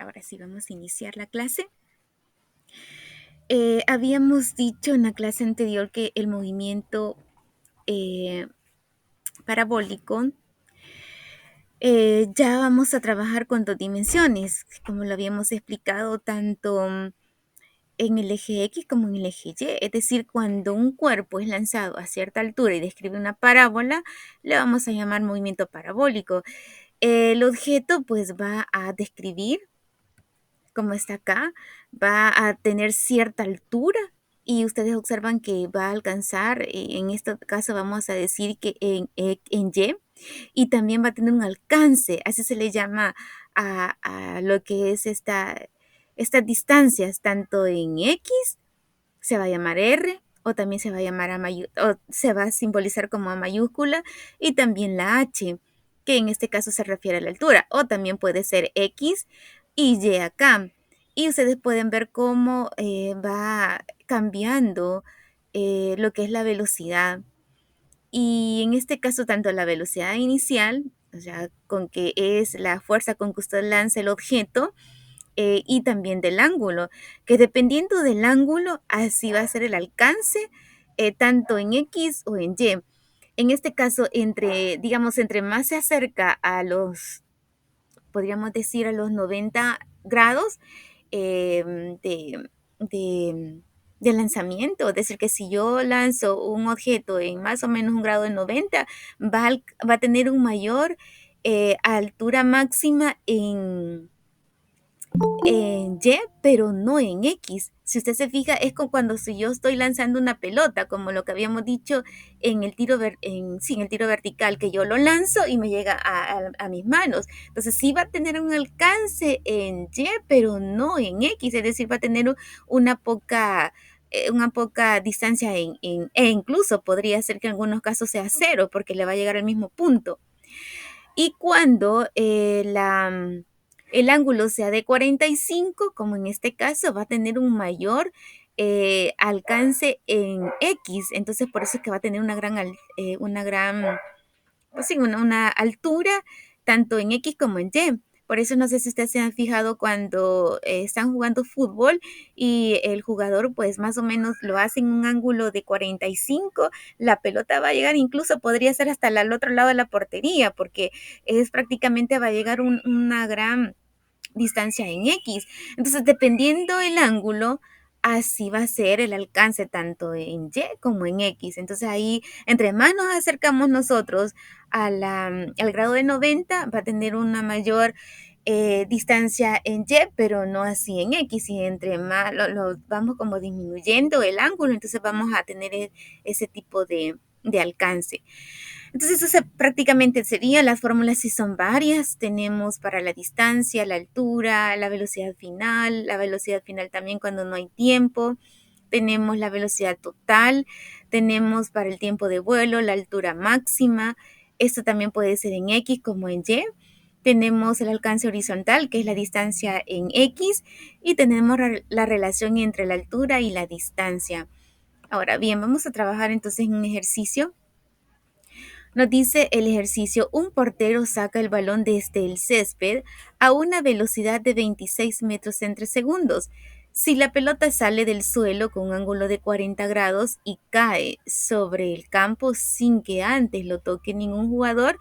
Ahora sí, vamos a iniciar la clase. Habíamos dicho en la clase anterior que el movimiento parabólico ya vamos a trabajar con dos dimensiones, como lo habíamos explicado tanto en el eje X como en el eje Y. Es decir, cuando un cuerpo es lanzado a cierta altura y describe una parábola, le vamos a llamar movimiento parabólico. El objeto pues va a describir, como está acá, va a tener cierta altura y ustedes observan que va a alcanzar, en este caso vamos a decir que en Y, y también va a tener un alcance, así se le llama a lo que es estas distancias, tanto en X se va a llamar R, o también se va a llamar o se va a simbolizar como A mayúscula, y también la H, que en este caso se refiere a la altura, o también puede ser X y Y acá. Y ustedes pueden ver cómo va cambiando lo que es la velocidad. Y en este caso, tanto la velocidad inicial, o sea, con que es la fuerza con que usted lanza el objeto, y también del ángulo, que dependiendo del ángulo, así va a ser el alcance, tanto en X o en Y. En este caso, digamos, entre más se acerca a podríamos decir, a los 90 grados de lanzamiento, es decir, que si yo lanzo un objeto en más o menos un grado de 90, va a tener un mayor altura máxima en Y, pero no en X. Si usted se fija, es como cuando si yo estoy lanzando una pelota, como lo que habíamos dicho en el sí, en el tiro vertical, que yo lo lanzo y me llega a mis manos. Entonces sí va a tener un alcance en Y, pero no en X, es decir, va a tener una poca distancia e incluso podría ser que en algunos casos sea cero, porque le va a llegar al mismo punto. Y cuando el ángulo sea de 45, como en este caso, va a tener un mayor alcance en X. Entonces, por eso es que va a tener pues sí, una altura tanto en X como en Y. Por eso no sé si ustedes se han fijado cuando están jugando fútbol y el jugador pues más o menos lo hace en un ángulo de 45, la pelota va a llegar, incluso podría ser hasta al otro lado de la portería, porque es prácticamente va a llegar una gran distancia en X. Entonces, dependiendo el ángulo, así va a ser el alcance tanto en Y como en X. Entonces, ahí, entre más nos acercamos nosotros al grado de 90, va a tener una mayor distancia en Y, pero no así en X. Y entre más lo vamos como disminuyendo el ángulo, entonces vamos a tener ese tipo de alcance. Entonces, prácticamente sería, las fórmulas sí son varias. Tenemos para la distancia, la altura, la velocidad final también cuando no hay tiempo. Tenemos la velocidad total, tenemos para el tiempo de vuelo, la altura máxima. Esto también puede ser en X como en Y. Tenemos el alcance horizontal, que es la distancia en X, y tenemos la relación entre la altura y la distancia. Ahora bien, vamos a trabajar entonces en un ejercicio. Nos dice el ejercicio, un portero saca el balón desde el césped a una velocidad de 26 metros entre segundos. Si la pelota sale del suelo con un ángulo de 40 grados y cae sobre el campo sin que antes lo toque ningún jugador,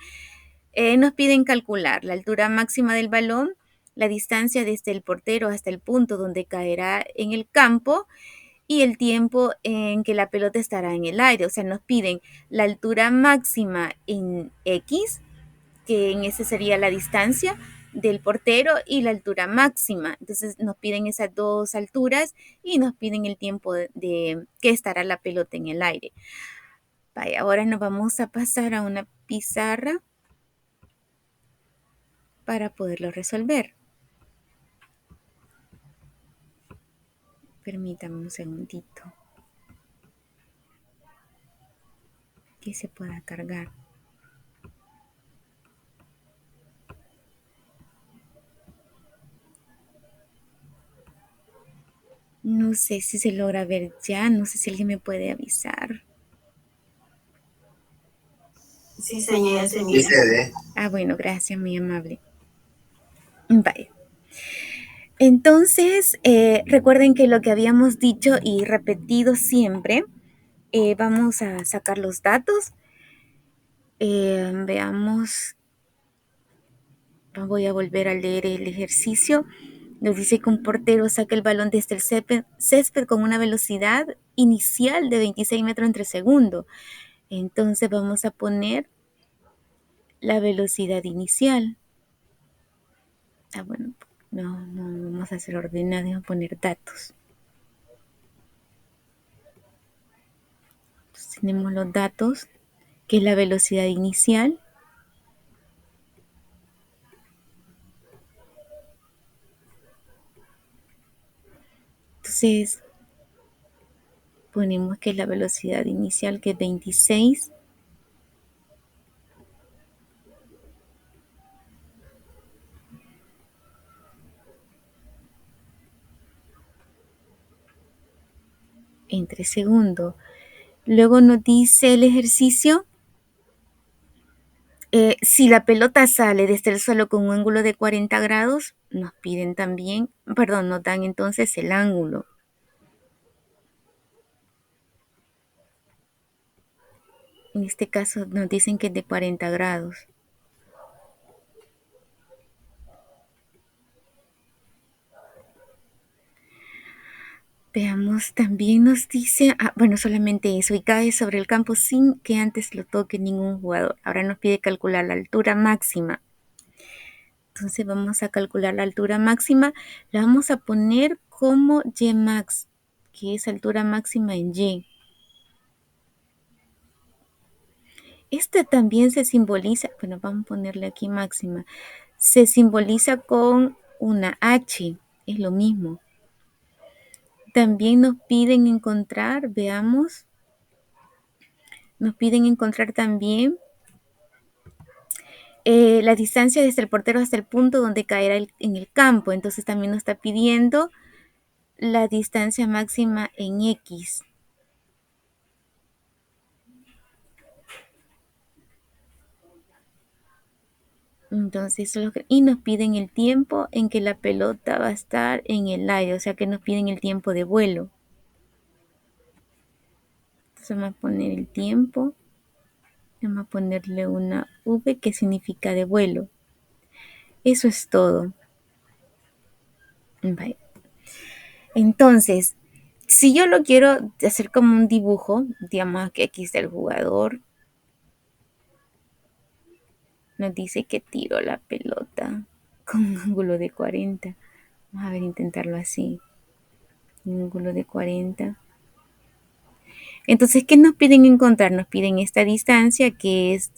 nos piden calcular la altura máxima del balón, la distancia desde el portero hasta el punto donde caerá en el campo y el tiempo en que la pelota estará en el aire. O sea, nos piden la altura máxima en X, que en ese sería la distancia del portero, y la altura máxima. Entonces nos piden esas dos alturas y nos piden el tiempo de que estará la pelota en el aire. Vaya, ahora nos vamos a pasar a una pizarra para poderlo resolver. Permítame un segundito que se pueda cargar. No sé si se logra ver ya, no sé si alguien me puede avisar. Sí, señora, Sí se ve. Ah, bueno, gracias, muy amable. Vaya. Entonces, recuerden que lo que habíamos dicho y repetido siempre, vamos a sacar los datos. Veamos, voy a volver a leer el ejercicio. Nos dice que un portero saca el balón desde el césped con una velocidad inicial de 26 metros entre segundo. Entonces vamos a poner la velocidad inicial. Bueno, no vamos a hacer ordenado, vamos a poner datos. Entonces, tenemos los datos, que es la velocidad inicial. Entonces, ponemos que es la velocidad inicial, que es 26. Entre segundo. Luego nos dice el ejercicio, si la pelota sale desde el suelo con un ángulo de 40 grados, nos piden también, perdón, nos dan entonces el ángulo. En este caso nos dicen que es de 40 grados. Veamos, también nos dice, bueno, solamente eso, y cae sobre el campo sin que antes lo toque ningún jugador. Ahora nos pide calcular la altura máxima. Entonces vamos a calcular la altura máxima. La vamos a poner como Y max, que es altura máxima en Y. Esta también se simboliza, bueno, vamos a ponerle aquí máxima. Se simboliza con una H, es lo mismo. También nos piden encontrar, veamos, nos piden encontrar también la distancia desde el portero hasta el punto donde caerá en el campo. Entonces también nos está pidiendo la distancia máxima en X. Entonces, y nos piden el tiempo en que la pelota va a estar en el aire, o sea que nos piden el tiempo de vuelo. Entonces vamos a poner el tiempo, vamos a ponerle una V que significa de vuelo. Eso es todo. Bye. Entonces, si yo lo quiero hacer como un dibujo, digamos que aquí está el jugador, nos dice que tiró la pelota con un ángulo de 40. Vamos a ver, intentarlo así. Un ángulo de 40. Entonces, ¿qué nos piden encontrar? Nos piden esta distancia que es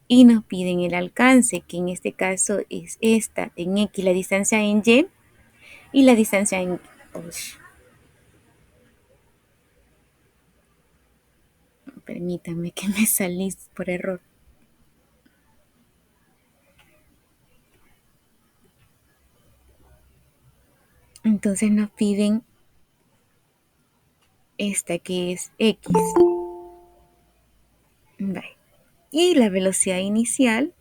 y nos piden el alcance, que en este caso es esta, en X, la distancia en y la distancia en... Permítanme que me salí por error. Entonces nos piden esta que es X. Bye. Y la velocidad inicial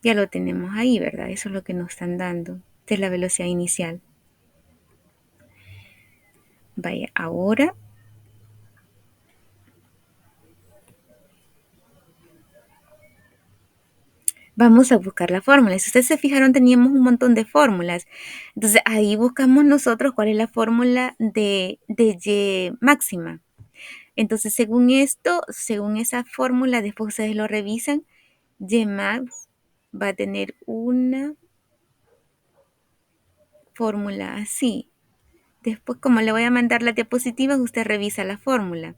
ya lo tenemos ahí, ¿verdad? Eso es lo que nos están dando. Esta es la velocidad inicial. Vaya, ahora vamos a buscar la fórmula. Si ustedes se fijaron, teníamos un montón de fórmulas. Entonces, ahí buscamos nosotros cuál es la fórmula de Y máxima. Entonces, según esto, según esa fórmula, después ustedes lo revisan, Y max va a tener una fórmula así. Después, como le voy a mandar la diapositiva, usted revisa la fórmula.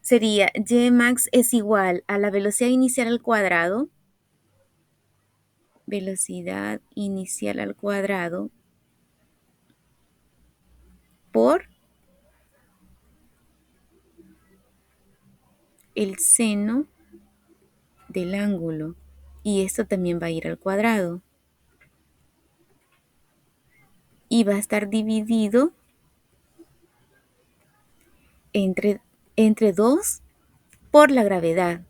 Sería Y max es igual a la velocidad inicial al cuadrado, velocidad inicial al cuadrado, por el seno del ángulo. Y esto también va a ir al cuadrado. Y va a estar dividido entre 2 por la gravedad.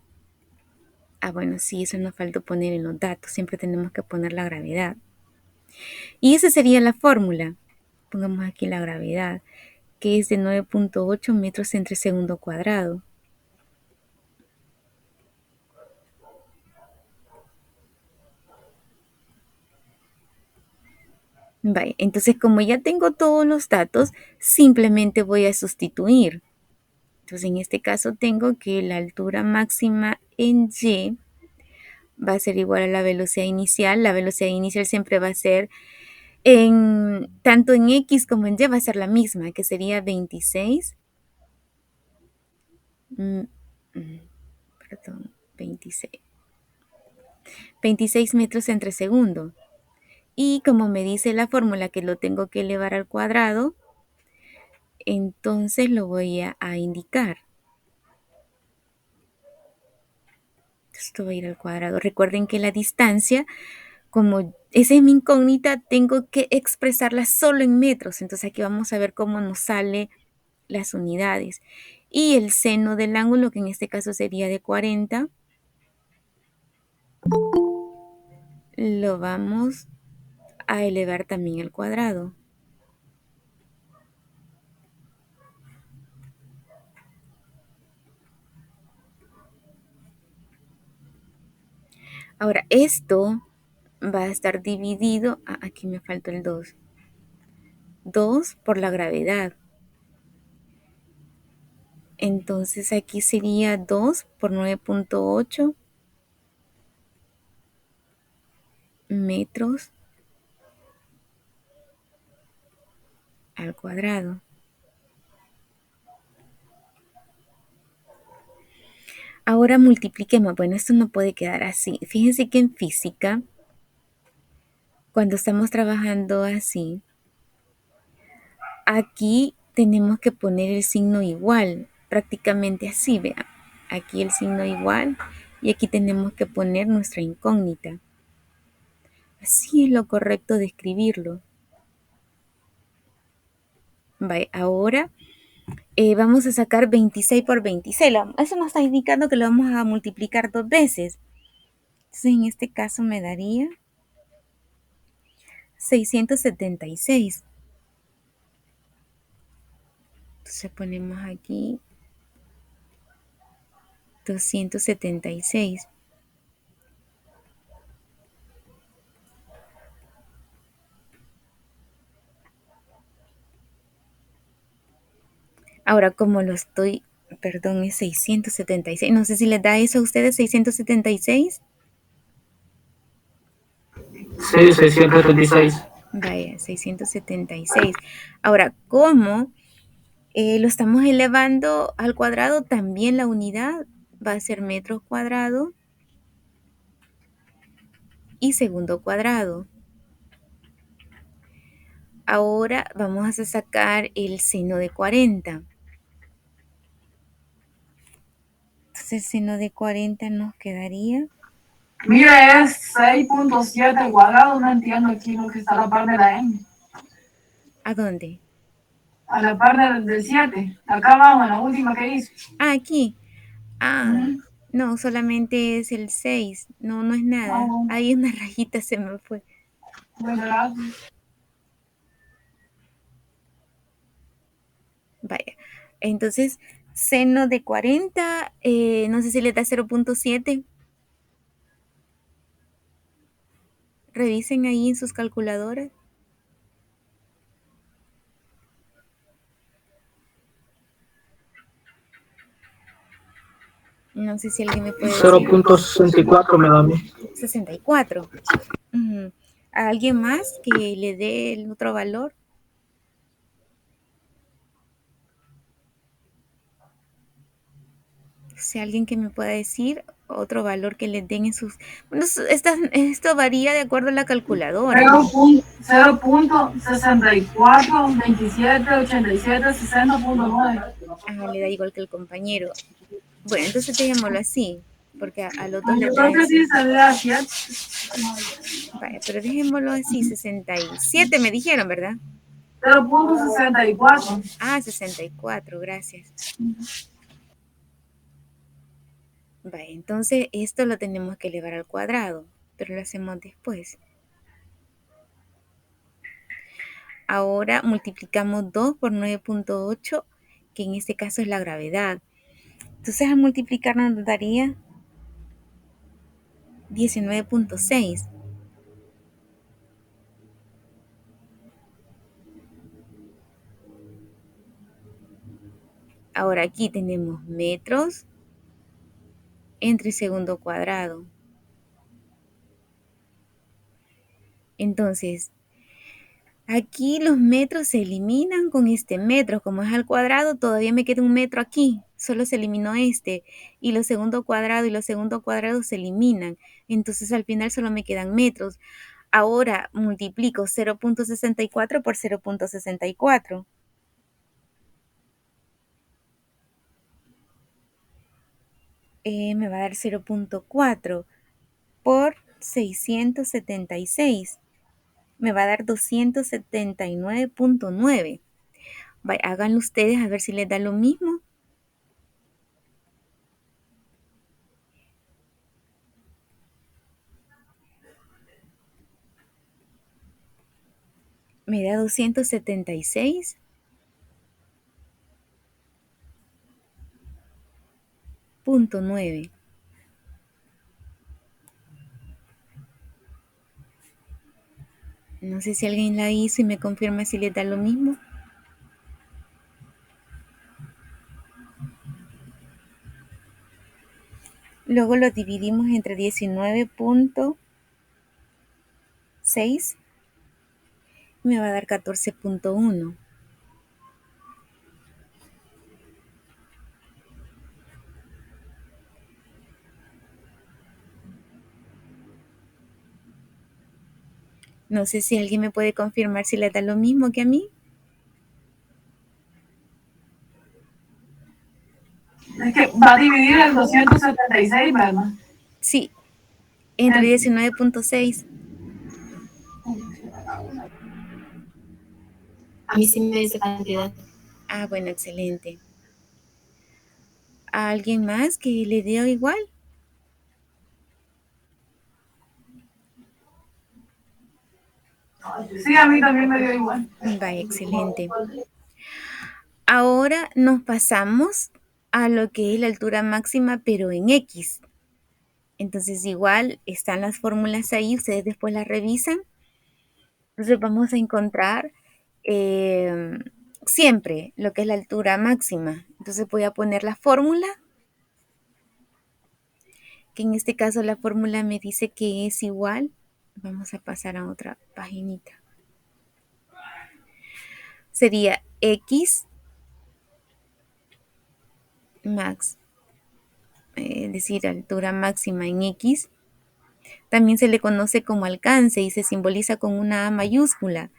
Ah, bueno, sí, eso nos faltó poner en los datos. Siempre tenemos que poner la gravedad. Y esa sería la fórmula. Pongamos aquí la gravedad, que es de 9.8 metros entre segundo cuadrado. Vale, entonces como ya tengo todos los datos, simplemente voy a sustituir. Entonces en este caso tengo que la altura máxima en y va a ser igual a la velocidad inicial. La velocidad inicial siempre va a ser tanto en x como en y va a ser la misma, que sería 26. Perdón, 26 metros entre segundo. Y como me dice la fórmula que lo tengo que elevar al cuadrado, entonces lo voy a indicar. Esto va a ir al cuadrado. Recuerden que la distancia, como esa es mi incógnita, tengo que expresarla solo en metros. Entonces aquí vamos a ver cómo nos sale las unidades. Y el seno del ángulo, que en este caso sería de 40, lo vamos a elevar también al cuadrado. Ahora, esto va a estar dividido, aquí me falta el 2. 2 por la gravedad. Entonces aquí sería 2 por 9.8 metros al cuadrado. Ahora multipliquemos. Bueno, esto no puede quedar así. Fíjense que en física, cuando estamos trabajando así, aquí tenemos que poner el signo igual, prácticamente así, vean. Aquí el signo igual y aquí tenemos que poner nuestra incógnita. Así es lo correcto de escribirlo. Vale, ahora vamos a sacar 26 por 26. Eso nos está indicando que lo vamos a multiplicar 2 veces. Entonces en este caso me daría 676. Entonces ponemos aquí 276. Ahora como lo estoy, perdón, es 676. No sé si les da eso a ustedes, 676. Sí, 636. Vaya, 676. Ahora, como lo estamos elevando al cuadrado, también la unidad va a ser metros cuadrados y segundo cuadrado. Ahora vamos a sacar el seno de 40. Entonces el seno de 40 nos quedaría. Mira, es 6.7 al cuadrado. No entiendo aquí lo que está a la par de la M. ¿A dónde? A la par del 7. Acá abajo, en la última que hice. Ah, aquí. No, solamente es el 6. No, no es nada. Ahí una rayita se me fue. ¿Verdad? Vaya. Entonces, seno de 40, no sé si le da 0.7. Revisen ahí en sus calculadoras. No sé si alguien me puede decir. 0.64 me da a mí. 64. ¿A alguien más que le dé el otro valor? Si alguien que me pueda decir otro valor que le den en sus. Bueno, esto varía de acuerdo a la calculadora. 0.64, 27, 87, 60.9. Le da igual que el compañero. Bueno, entonces dejémoslo así, porque a los dos Yo les da creo que sí así. se le da 7. Vaya, pero dejémoslo así, 67 me dijeron, ¿verdad? 0.64. 64, gracias. Vaya, entonces esto lo tenemos que elevar al cuadrado, pero lo hacemos después. Ahora multiplicamos 2 por 9.8, que en este caso es la gravedad. Entonces al multiplicar nos daría 19.6. Ahora aquí tenemos metros entre segundo cuadrado. Entonces, aquí los metros se eliminan con este metro. Como es al cuadrado, todavía me queda un metro aquí. Solo se eliminó este. Y los segundo cuadrado y los segundo cuadrado se eliminan. Entonces al final solo me quedan metros. Ahora multiplico 0.64 por 0.64. Me va a dar 0.4 por 676. Me va a dar 279.9. Háganlo ustedes a ver si les da lo mismo. Me da 276.9. No sé si alguien la hizo y me confirma si les da lo mismo. Luego lo dividimos entre 19.6. Me va a dar 14.1. No sé si alguien me puede confirmar si les da lo mismo que a mí. Es que va a dividir el 276, ¿verdad? Sí, entre 19.6. A mí sí me dice cantidad. Ah, bueno, excelente. ¿A alguien más que le dio igual? Sí, a mí también me dio igual. Vaya, excelente. Ahora nos pasamos a lo que es la altura máxima, pero en X. Entonces igual están las fórmulas ahí, ustedes después las revisan. Entonces vamos a encontrar siempre lo que es la altura máxima. Entonces voy a poner la fórmula, que en este caso la fórmula me dice que es igual. Vamos a pasar a otra paginita. Sería X max, es decir, altura máxima en X. También se le conoce como alcance y se simboliza con una A mayúscula,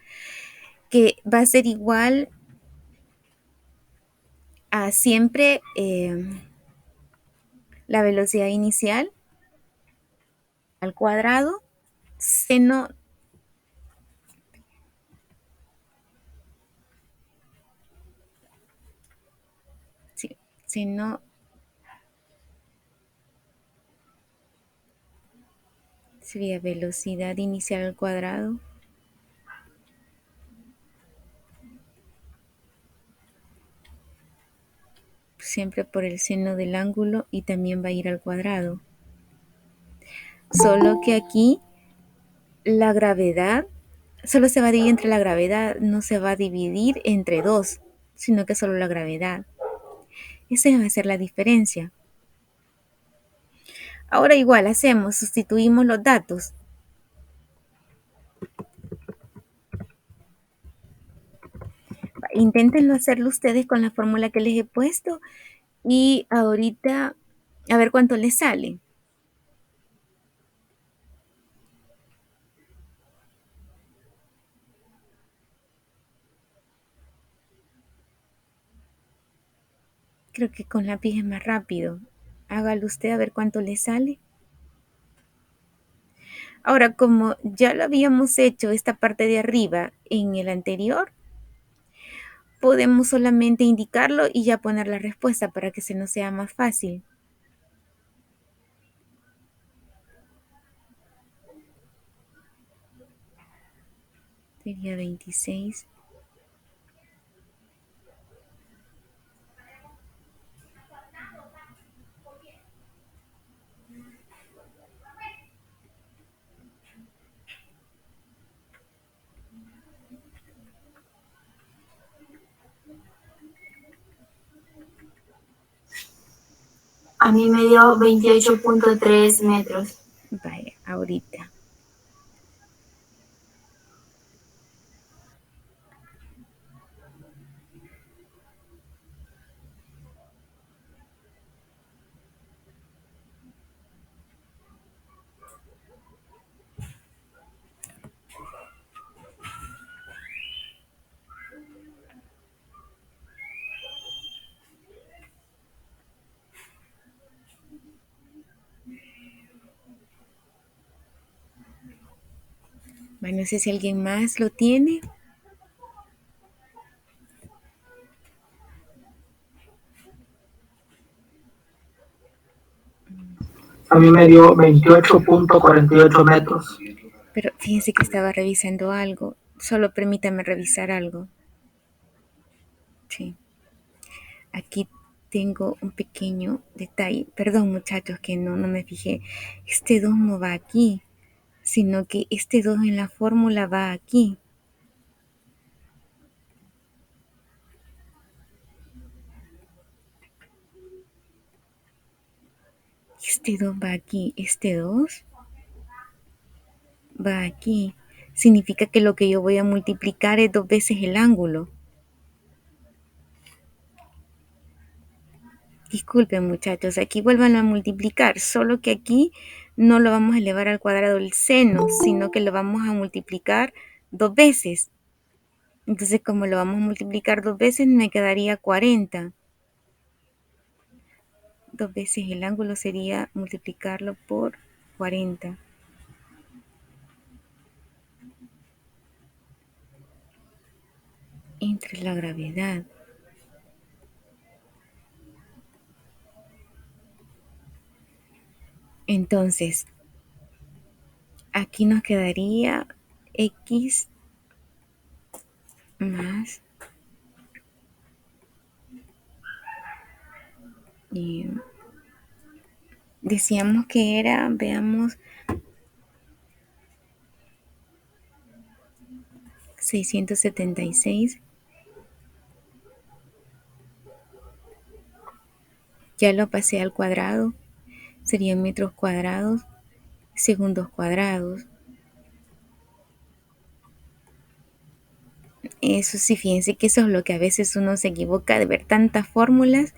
que va a ser igual a siempre la velocidad inicial al cuadrado seno sí, seno sería velocidad inicial al cuadrado siempre por el seno del ángulo y también va a ir al cuadrado. Solo que aquí la gravedad solo se va a dividir entre la gravedad, no se va a dividir entre dos, sino que solo la gravedad. Esa va a ser la diferencia. Ahora igual hacemos, sustituimos los datos. Inténtenlo hacerlo ustedes con la fórmula que les he puesto y ahorita a ver cuánto les sale. Creo que con lápiz es más rápido. Hágalo usted a ver cuánto le sale. Ahora, como ya lo habíamos hecho esta parte de arriba en el anterior, podemos solamente indicarlo y ya poner la respuesta para que se nos sea más fácil. Sería 26. A mí me dio 28.3 metros. Vaya, ahorita. Bueno, no sé si alguien más lo tiene. A mí me dio 28.48 metros. Pero fíjense que estaba revisando algo. Solo permítame revisar algo. Sí. Aquí tengo un pequeño detalle. Perdón, muchachos, que no me fijé. Este 2 no va aquí, sino que este 2 en la fórmula va aquí. Este 2 va aquí. Este 2 va aquí. Significa que lo que yo voy a multiplicar es 2 veces el ángulo. Disculpen, muchachos, aquí vuelvan a multiplicar, solo que aquí no lo vamos a elevar al cuadrado el seno, sino que lo vamos a multiplicar 2 veces. Entonces, como lo vamos a multiplicar 2 veces, me quedaría 40. 2 veces el ángulo sería multiplicarlo por 40. Entre la gravedad. Entonces, aquí nos quedaría x más y decíamos que era, veamos, 676. Ya lo pasé al cuadrado, serían metros cuadrados, segundos cuadrados. Eso sí, fíjense que eso es lo que a veces uno se equivoca de ver tantas fórmulas.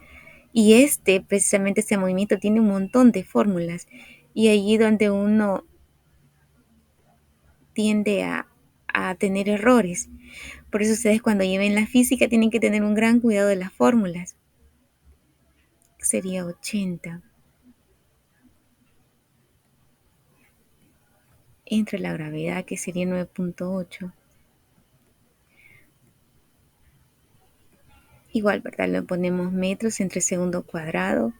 Y precisamente este movimiento tiene un montón de fórmulas. Y allí donde uno tiende a tener errores. Por eso ustedes cuando lleven la física tienen que tener un gran cuidado de las fórmulas. Sería 80 entre la gravedad, que sería 9.8. Igual, ¿verdad? Le ponemos metros entre segundo cuadrado.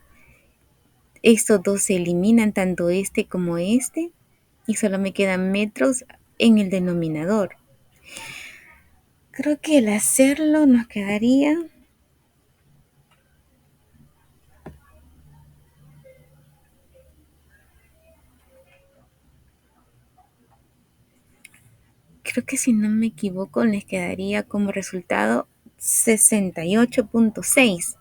Estos dos se eliminan, tanto este como este, y solo me quedan metros en el denominador. Creo que el hacerlo nos quedaría... Creo que si no me equivoco les quedaría como resultado 68.6.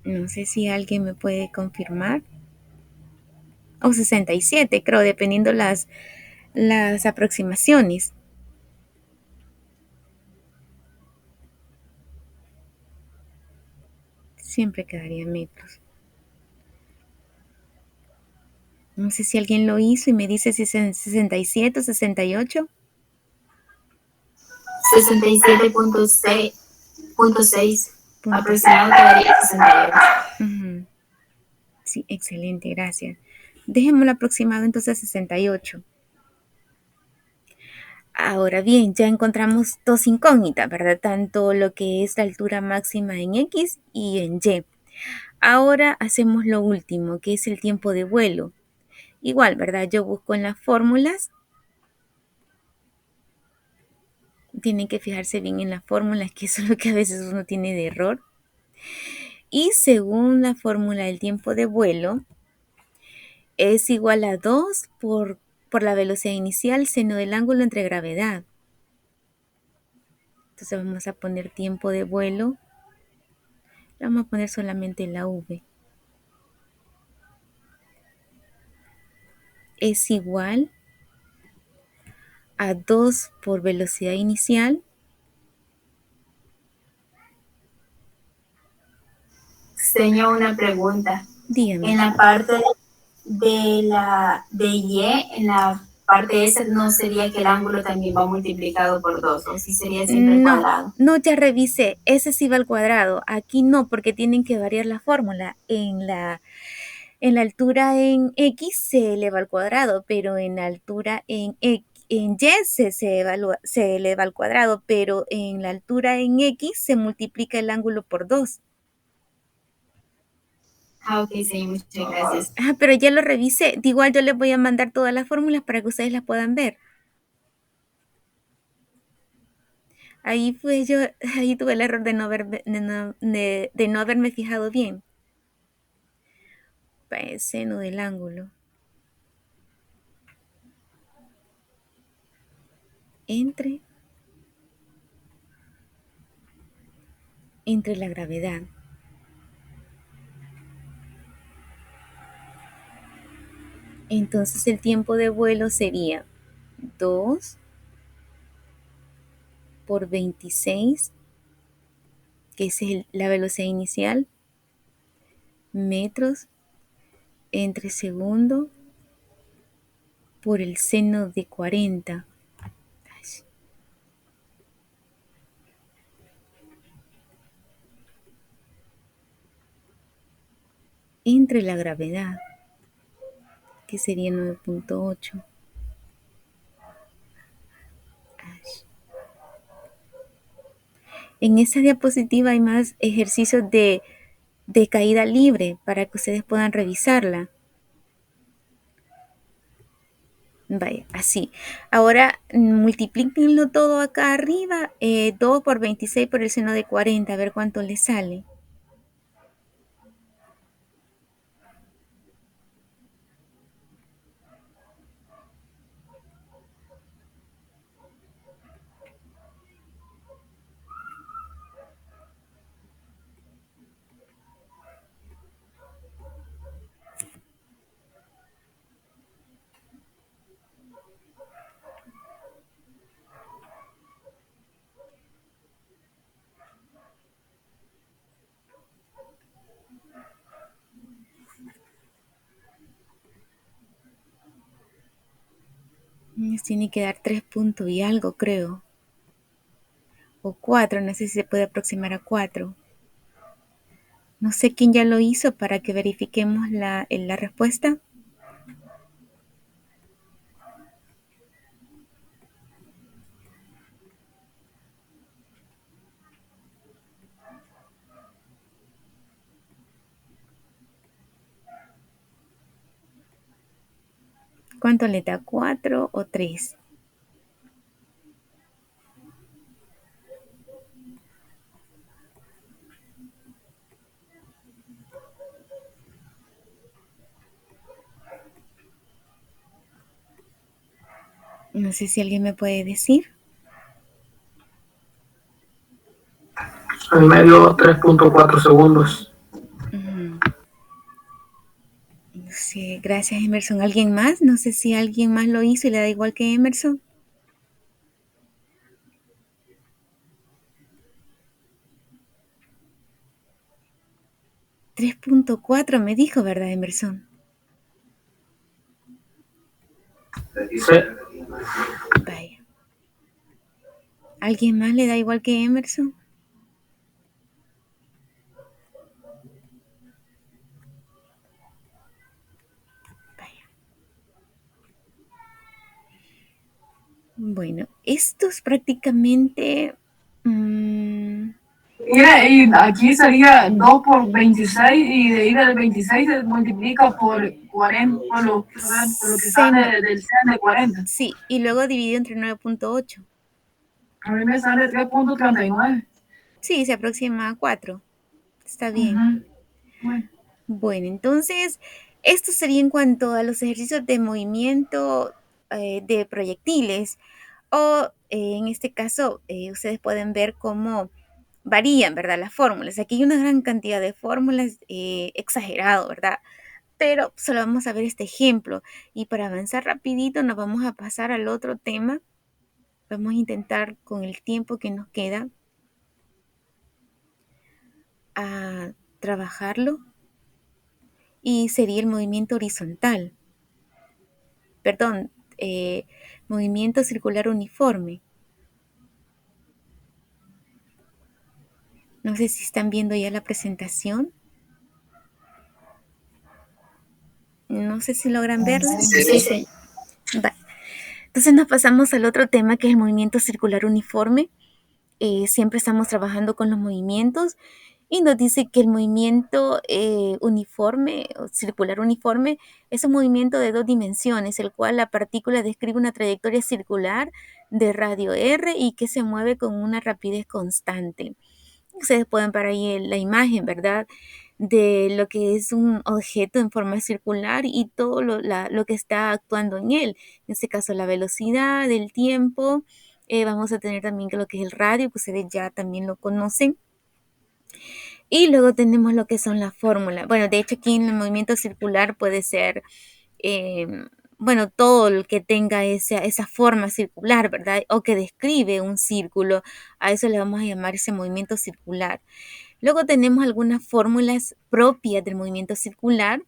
No sé si alguien me puede confirmar. O 67, creo, dependiendo las aproximaciones. Siempre quedaría metros. No sé si alguien lo hizo y me dice si es en 67 o 68. 67.6 aproximado quedaría 68. Uh-huh. Sí, excelente, gracias. Dejémoslo aproximado entonces a 68. Ahora bien, ya encontramos dos incógnitas, ¿verdad? Tanto lo que es la altura máxima en X y en Y. Ahora hacemos lo último, que es el tiempo de vuelo. Igual, ¿verdad? Yo busco en las fórmulas. Tienen que fijarse bien en las fórmulas, que eso es lo que a veces uno tiene de error. Y según la fórmula del tiempo de vuelo, es igual a 2 por la velocidad inicial seno del ángulo entre gravedad. Entonces vamos a poner tiempo de vuelo. Vamos a poner solamente la v. Es igual a 2 por velocidad inicial. Señor, una pregunta. Dígame. En la parte de Y, en la parte esa, ¿no sería que el ángulo también va multiplicado por 2? ¿O sí sería siempre No, cuadrado? no, ya revisé. Ese sí va al cuadrado. Aquí no, porque tienen que variar la fórmula. En la altura en X se eleva al cuadrado, pero en la altura en Y se eleva al cuadrado, pero en la altura en X se multiplica el ángulo por 2. Ah, ok, señor, muchas gracias. Ah, pero ya lo revisé. De igual yo les voy a mandar todas las fórmulas para que ustedes las puedan ver. Ahí tuve el error de no haberme fijado bien. Pues, seno del ángulo entre la gravedad. Entonces el tiempo de vuelo sería 2 por 26, que es la velocidad inicial, metros entre segundo por el seno de 40. Entre la gravedad, que sería 9.8. En esta diapositiva hay más ejercicios de caída libre para que ustedes puedan revisarla. Vaya, así. Ahora multiplíquenlo todo acá arriba, 2 por 26 por el seno de 40, a ver cuánto les sale. Les tiene que dar 3 puntos y algo, creo. O 4, no sé si se puede aproximar a 4. No sé quién ya lo hizo para que verifiquemos la respuesta. ¿Cuánto le da? ¿4 o 3? No sé si alguien me puede decir. En medio 3.4 segundos. No sé, gracias Emerson. ¿Alguien más? No sé si alguien más lo hizo y le da igual que Emerson. 3.4 me dijo, ¿verdad, Emerson? Sí. Vaya. ¿Alguien más le da igual que Emerson? Vaya. Bueno, esto es prácticamente Mira, y aquí sería 2 por 26 y de ahí del 26 se multiplica por 40, por lo que sale del 100 de 40. Sí, y luego dividido entre 9.8. A mí me sale 3.39. Sí, se aproxima a 4. Está bien. Bueno, Bueno, entonces, esto sería en cuanto a los ejercicios de movimiento de proyectiles. O en este caso, ustedes pueden ver cómo varían, ¿verdad? Las fórmulas. Aquí hay una gran cantidad de fórmulas, exagerado, ¿verdad? Pero solo vamos a ver este ejemplo. Y para avanzar rapidito, nos vamos a pasar al otro tema. Vamos a intentar con el tiempo que nos queda a trabajarlo. Y sería el movimiento horizontal. Perdón, movimiento circular uniforme. No sé si están viendo ya la presentación. No sé si logran verla. Sí, sí. Va. Entonces nos pasamos al otro tema que es el movimiento circular uniforme. Siempre estamos trabajando con los movimientos y nos dice que el movimiento uniforme o circular uniforme es un movimiento de 2 dimensiones, el cual la partícula describe una trayectoria circular de radio r y que se mueve con una rapidez constante. Ustedes pueden ver ahí la imagen, ¿verdad? De lo que es un objeto en forma circular y todo lo que está actuando en él. En este caso, la velocidad, el tiempo. Vamos a tener también lo que es el radio, que ustedes ya también lo conocen. Y luego tenemos lo que son las fórmulas. Bueno, de hecho, aquí en el movimiento circular puede ser eh, bueno, todo el que tenga esa forma circular, ¿verdad? O que describe un círculo, a eso le vamos a llamar ese movimiento circular. Luego tenemos algunas fórmulas propias del movimiento circular,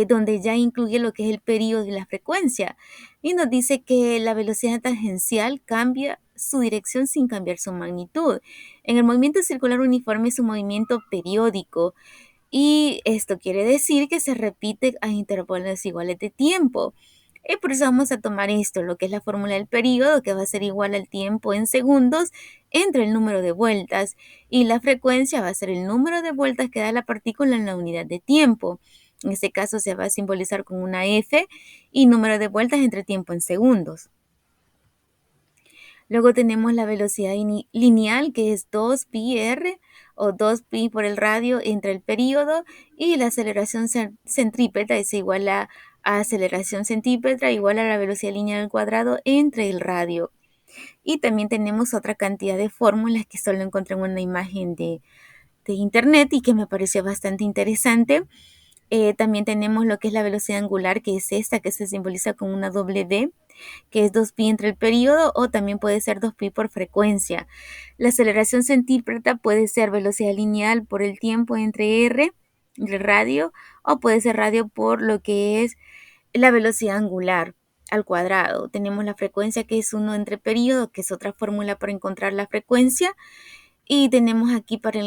donde ya incluye lo que es el periodo y la frecuencia. Y nos dice que la velocidad tangencial cambia su dirección sin cambiar su magnitud. En el movimiento circular uniforme es un movimiento periódico y esto quiere decir que se repite a intervalos iguales de tiempo. Y por eso vamos a tomar esto, lo que es la fórmula del periodo, que va a ser igual al tiempo en segundos entre el número de vueltas. Y la frecuencia va a ser el número de vueltas que da la partícula en la unidad de tiempo. En este caso se va a simbolizar con una F y número de vueltas entre tiempo en segundos. Luego tenemos la velocidad lineal, que es 2πr o 2π por el radio entre el periodo, y la aceleración centrípeta es igual a aceleración centípeta igual a la velocidad lineal al cuadrado entre el radio. Y también tenemos otra cantidad de fórmulas que solo encontré en una imagen de internet y que me pareció bastante interesante. También tenemos lo que es la velocidad angular, que es esta que se simboliza con una W, que es 2π entre el periodo, o también puede ser 2π por frecuencia. La aceleración centípeta puede ser velocidad lineal por el tiempo entre r, el radio, o puede ser radio por lo que es la velocidad angular al cuadrado. Tenemos la frecuencia, que es 1 entre periodo, que es otra fórmula para encontrar la frecuencia. Y tenemos aquí para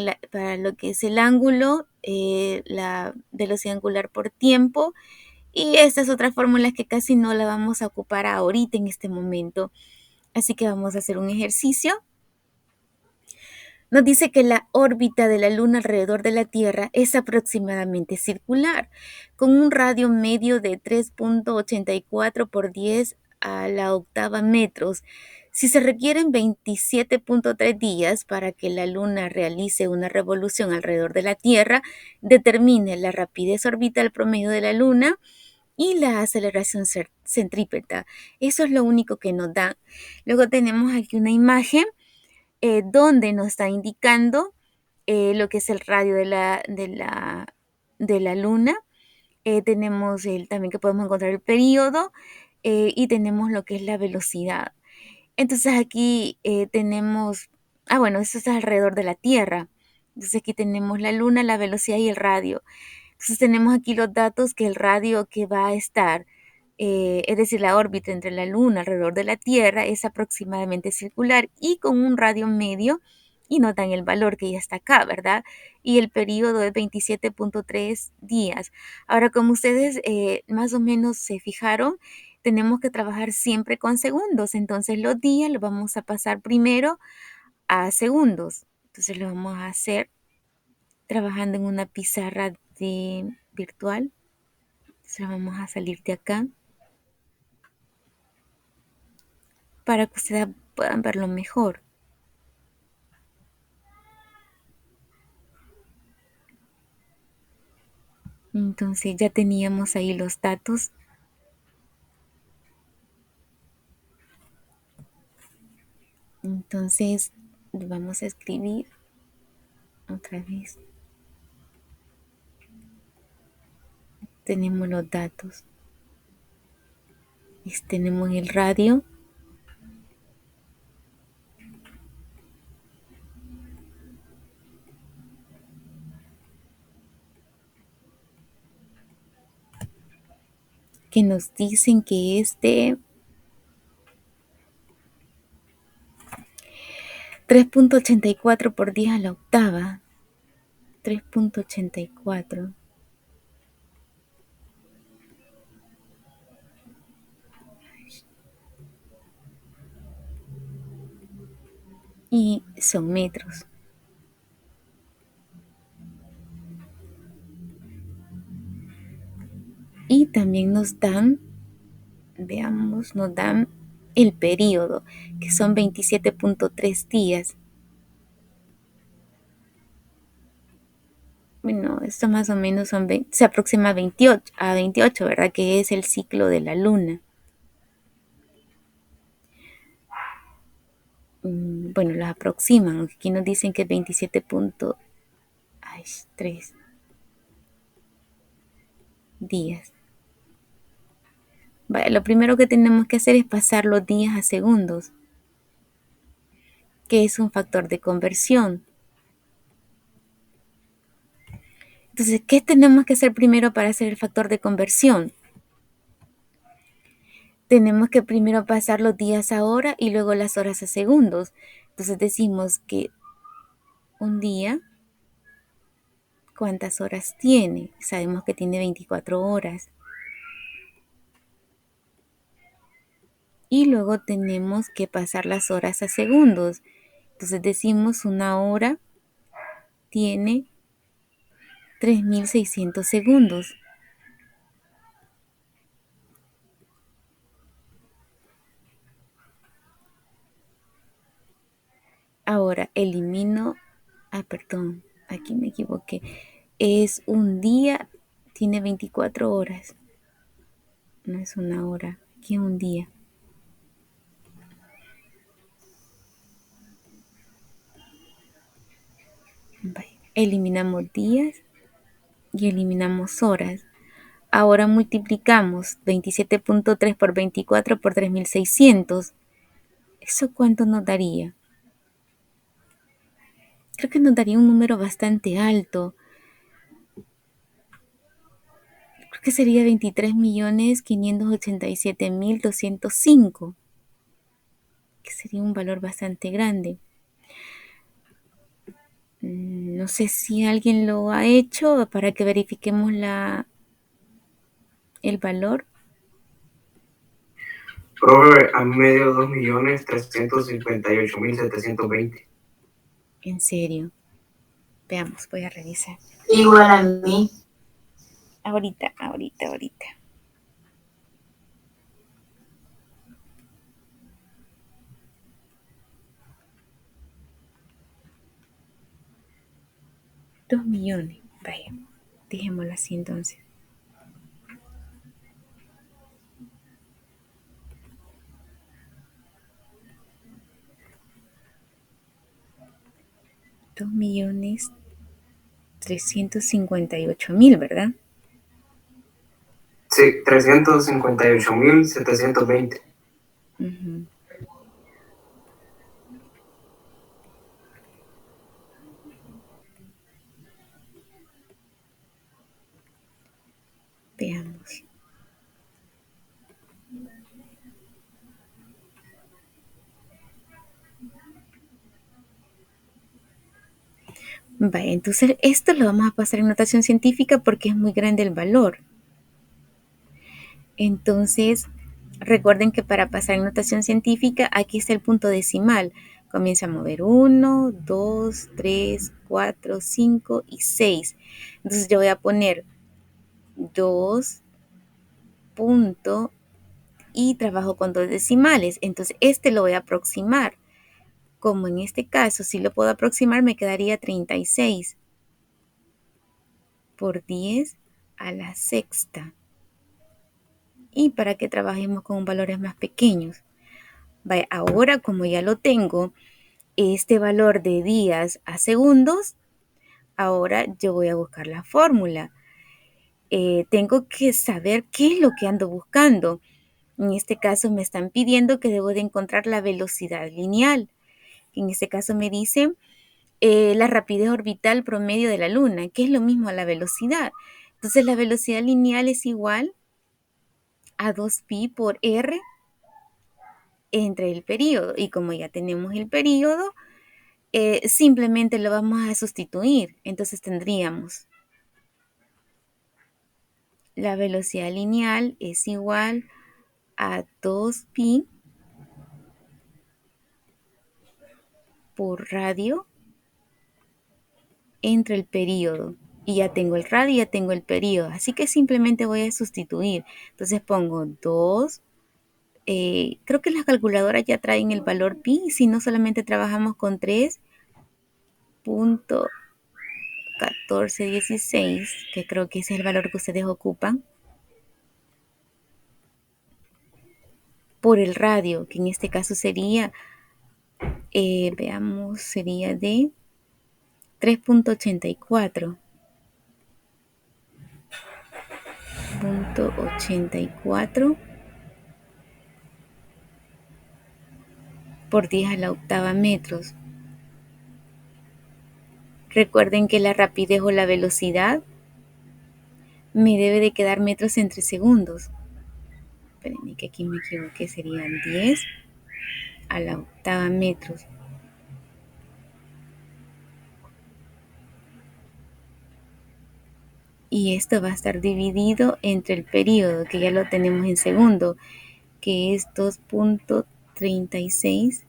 lo que es el ángulo, la velocidad angular por tiempo. Y estas otras fórmulas que casi no la vamos a ocupar ahorita en este momento. Así que vamos a hacer un ejercicio. Nos dice que la órbita de la Luna alrededor de la Tierra es aproximadamente circular, con un radio medio de 3.84 por 10 a la octava metros. Si se requieren 27.3 días para que la Luna realice una revolución alrededor de la Tierra, determine la rapidez orbital promedio de la Luna y la aceleración centrípeta. Eso es lo único que nos da. Luego tenemos aquí una imagen donde nos está indicando lo que es el radio de la Luna. Tenemos también que podemos encontrar el periodo y tenemos lo que es la velocidad. Entonces aquí tenemos, bueno, esto está alrededor de la Tierra. Entonces aquí tenemos la Luna, la velocidad y el radio. Entonces tenemos aquí los datos que el radio que va a estar, es decir, la órbita entre la Luna alrededor de la Tierra es aproximadamente circular y con un radio medio, y nos dan el valor que ya está acá, ¿verdad? Y el periodo es 27.3 días. Ahora, como ustedes más o menos se fijaron, tenemos que trabajar siempre con segundos. Entonces los días los vamos a pasar primero a segundos. Entonces lo vamos a hacer trabajando en una pizarra virtual. Entonces vamos a salir de acá para que ustedes puedan verlo mejor. Entonces ya teníamos ahí los datos. Entonces vamos a escribir otra vez. Tenemos los datos. Tenemos el radio. Que nos dicen que es de 3.84 por 10 a la octava. 3.84. Y son metros. Y también nos dan, veamos, nos dan el periodo, que son 27.3 días. Bueno, esto más o menos se aproxima a 28, ¿verdad? Que es el ciclo de la luna. Bueno, los aproximan. Aquí nos dicen que es 27.3 días. Vale, lo primero que tenemos que hacer es pasar los días a segundos, que es un factor de conversión. Entonces, ¿qué tenemos que hacer primero para hacer el factor de conversión? Tenemos que primero pasar los días a hora y luego las horas a segundos. Entonces decimos que un día, ¿cuántas horas tiene? Sabemos que tiene 24 horas. Y luego tenemos que pasar las horas a segundos. Entonces decimos una hora tiene 3.600 segundos. Ahora elimino, perdón, aquí me equivoqué. Es un día, tiene 24 horas. No es una hora, aquí es un día. Eliminamos días y eliminamos horas. Ahora multiplicamos 27.3 por 24 por 3.600. ¿Eso cuánto nos daría? Creo que nos daría un número bastante alto. Creo que sería 23.587.205, que sería un valor bastante grande. No sé si alguien lo ha hecho para que verifiquemos el valor. Profe, a mí me dio 2.358.720. En serio. Veamos, voy a revisar. Igual a mí. Ahorita. 2 millones. Vaya, dejémoslo así entonces. $2.358.000, ¿verdad? Sí, 358.720. Veamos. Vaya, entonces esto lo vamos a pasar en notación científica porque es muy grande el valor. Entonces, recuerden que para pasar en notación científica, aquí está el punto decimal. Comienza a mover 1, 2, 3, 4, 5 y 6. Entonces yo voy a poner 2 punto y trabajo con 2 decimales. Entonces este lo voy a aproximar. Como en este caso, si lo puedo aproximar, me quedaría 36 por 10 a la sexta. Y para que trabajemos con valores más pequeños. Vaya, ahora como ya lo tengo, este valor de días a segundos, ahora yo voy a buscar la fórmula. Tengo que saber qué es lo que ando buscando. En este caso me están pidiendo que debo de encontrar la velocidad lineal. En este caso me dicen la rapidez orbital promedio de la Luna, que es lo mismo a la velocidad. Entonces la velocidad lineal es igual a 2pi por r entre el periodo. Y como ya tenemos el periodo, simplemente lo vamos a sustituir. Entonces tendríamos la velocidad lineal es igual a 2pi por radio entre el periodo. Y ya tengo el radio y ya tengo el periodo. Así que simplemente voy a sustituir. Entonces pongo 2. Creo que las calculadoras ya traen el valor pi. Si no, solamente trabajamos con 3.1416, que creo que ese es el valor que ustedes ocupan, por el radio, que en este caso sería, veamos, sería de 3.84. 3.84 por 10 a la octava metros. Recuerden que la rapidez o la velocidad me debe de quedar metros entre segundos. Espérenme que aquí me equivoqué, serían 10 a la octava metros. Y esto va a estar dividido entre el periodo, que ya lo tenemos en segundo, que es 2.36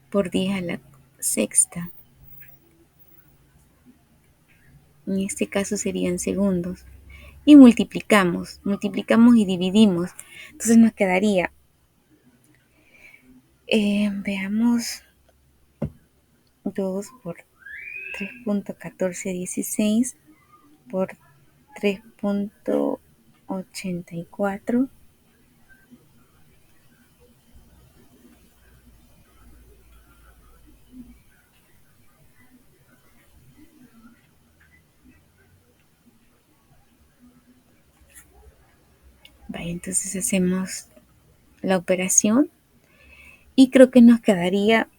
por 10 a la sexta. En este caso serían segundos. Y multiplicamos y dividimos. Entonces nos quedaría, veamos, 2 por 3.1416 por 3.84 Vale, entonces hacemos la operación y creo que nos quedaría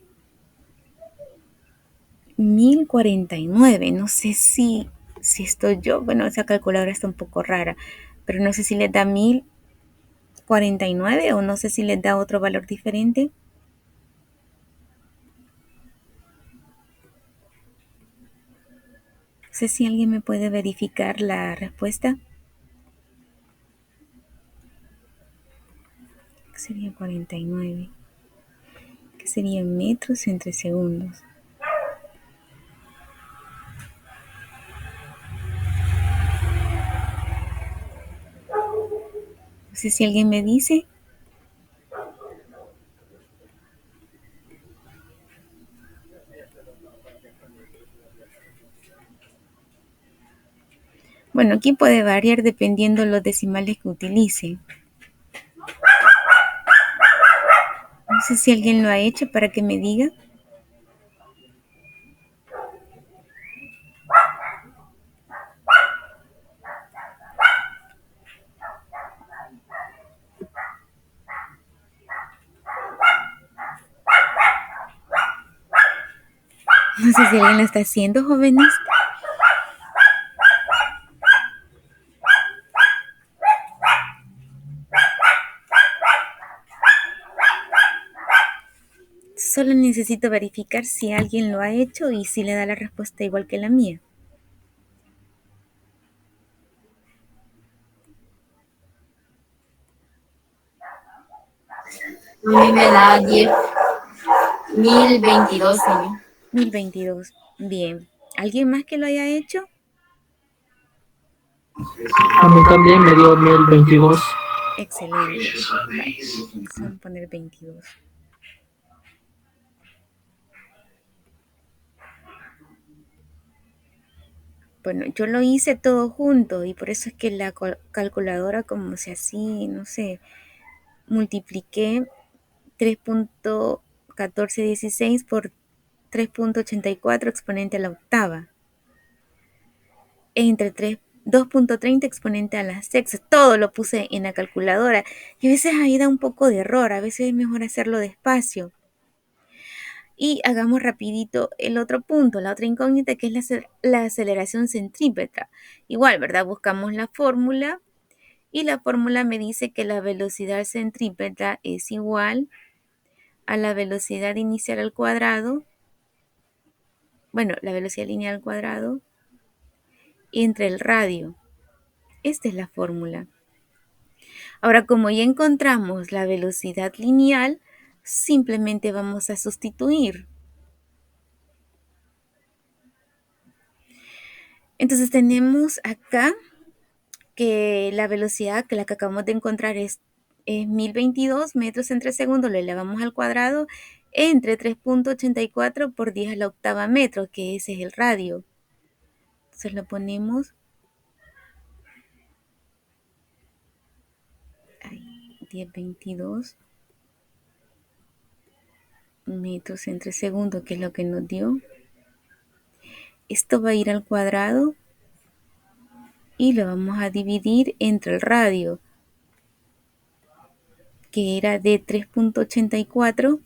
1049. No sé si estoy yo, bueno, esa calculadora está un poco rara, pero no sé si les da 1049 o no sé si les da otro valor diferente. No sé si alguien me puede verificar la respuesta. ¿Qué sería 49? ¿Qué serían metros entre segundos? No sé si alguien me dice. Bueno, aquí puede variar dependiendo los decimales que utilice. No sé si alguien lo ha hecho para que me diga. No sé si alguien lo está haciendo, jóvenes. Solo necesito verificar si alguien lo ha hecho y si le da la respuesta igual que la mía. A mí me da 10 1022, señor. 1022. Bien. ¿Alguien más que lo haya hecho? A mí también me dio 1022. Excelente. Vale. Vamos a poner 22. Bueno, yo lo hice todo junto y por eso es que la calculadora como si así, no sé, multipliqué 3.1416 por 3.84 exponente a la octava, entre 2.30 exponente a la sexta. Todo lo puse en la calculadora y a veces ahí da un poco de error, a veces es mejor hacerlo despacio. Y hagamos rapidito el otro punto, la otra incógnita, que es la aceleración centrípeta. Igual, ¿verdad? Buscamos la fórmula y la fórmula me dice que la velocidad centrípeta es igual a la velocidad inicial al cuadrado, bueno, la velocidad lineal al cuadrado, entre el radio. Esta es la fórmula. Ahora, como ya encontramos la velocidad lineal, simplemente vamos a sustituir. Entonces tenemos acá que la velocidad que acabamos de encontrar es 1022 metros entre segundo, lo elevamos al cuadrado entre 3.84 por 10 a la octava metro, que ese es el radio. Entonces lo ponemos ahí, 1022 metros entre segundo, que es lo que nos dio. Esto va a ir al cuadrado y lo vamos a dividir entre el radio, que era de 3.84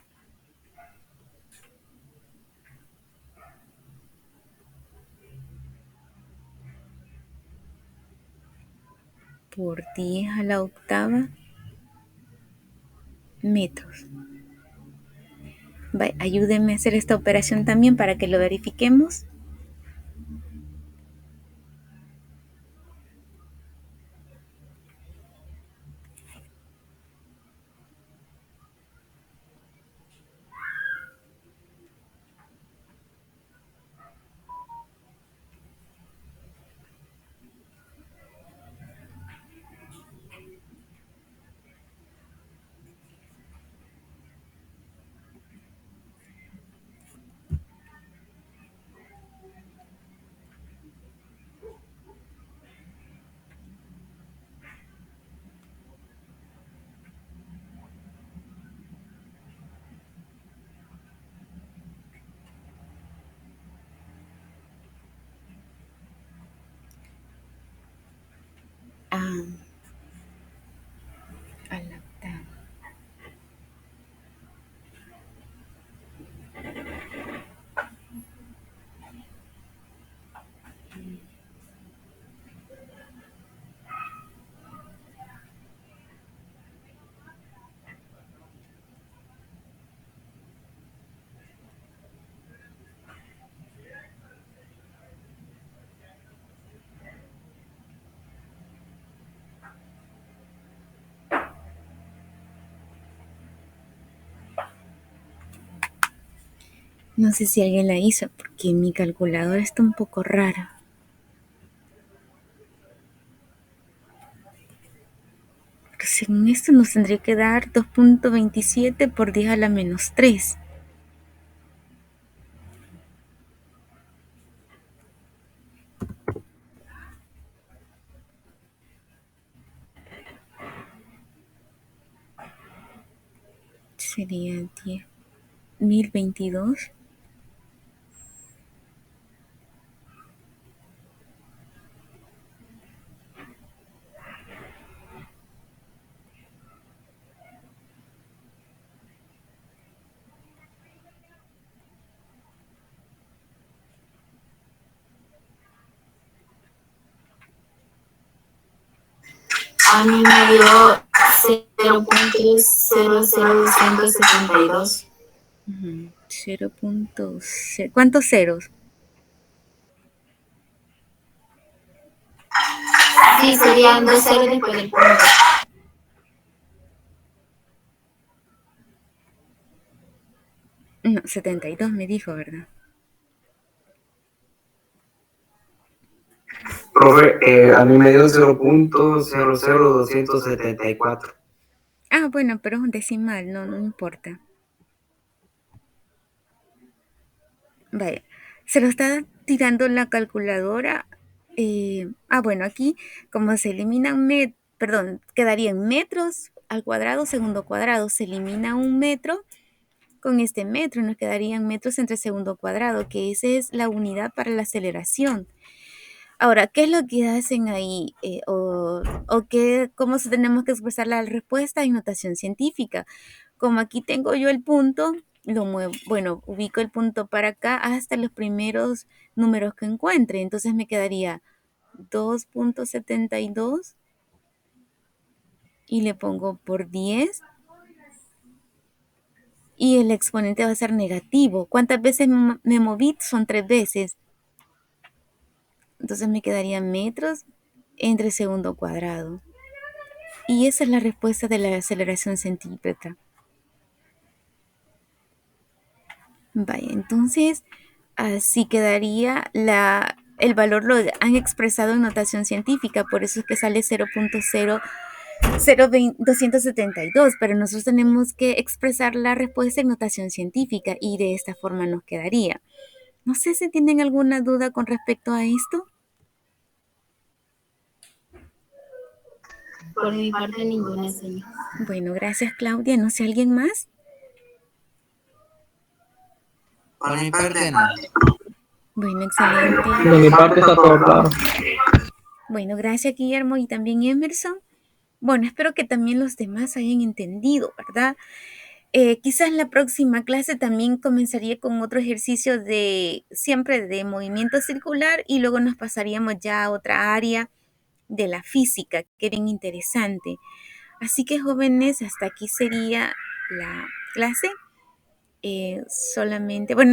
por 10 a la octava metros. Ayúdenme a hacer esta operación también para que lo verifiquemos. A la octava. No sé si alguien la hizo porque mi calculadora está un poco rara. Pero según esto nos tendría que dar 2.27 por 10 a la menos 3. Sería 1022. A mí me dio 0.00272. 0.0. ¿Cuántos ceros? Sí, serían 2 ceros después del punto. No, 72 me dijo, ¿verdad? Profe, a mí me dio 0.00274. Ah, bueno, pero es un decimal, no importa. Vaya, se lo está tirando la calculadora. Bueno, aquí como se eliminan quedaría en metros al cuadrado, segundo cuadrado. Se elimina un metro con este metro y nos quedarían metros entre segundo cuadrado, que esa es la unidad para la aceleración. Ahora, ¿qué es lo que hacen ahí? ¿Cómo tenemos que expresar la respuesta en notación científica? Como aquí tengo yo el punto, lo muevo, bueno, ubico el punto para acá hasta los primeros números que encuentre. Entonces me quedaría 2.72 y le pongo por 10 y el exponente va a ser negativo. ¿Cuántas veces me moví? Son 3 veces. Entonces me quedaría metros entre segundo cuadrado. Y esa es la respuesta de la aceleración centípeta. Vaya, entonces así quedaría el valor lo han expresado en notación científica, por eso es que sale 0.00272, pero nosotros tenemos que expresar la respuesta en notación científica y de esta forma nos quedaría. No sé si tienen alguna duda con respecto a esto. Por mi parte, ninguna, señor. Bueno, gracias, Claudia. No sé, ¿alguien más? Por mi parte no. Bueno, excelente. De mi parte está todo claro. Bueno, gracias, Guillermo, y también Emerson. Bueno, espero que también los demás hayan entendido, ¿verdad? Quizás la próxima clase también comenzaría con otro ejercicio siempre de movimiento circular y luego nos pasaríamos ya a otra área de la física, que es bien interesante. Así que, jóvenes, hasta aquí sería la clase. Solamente, bueno,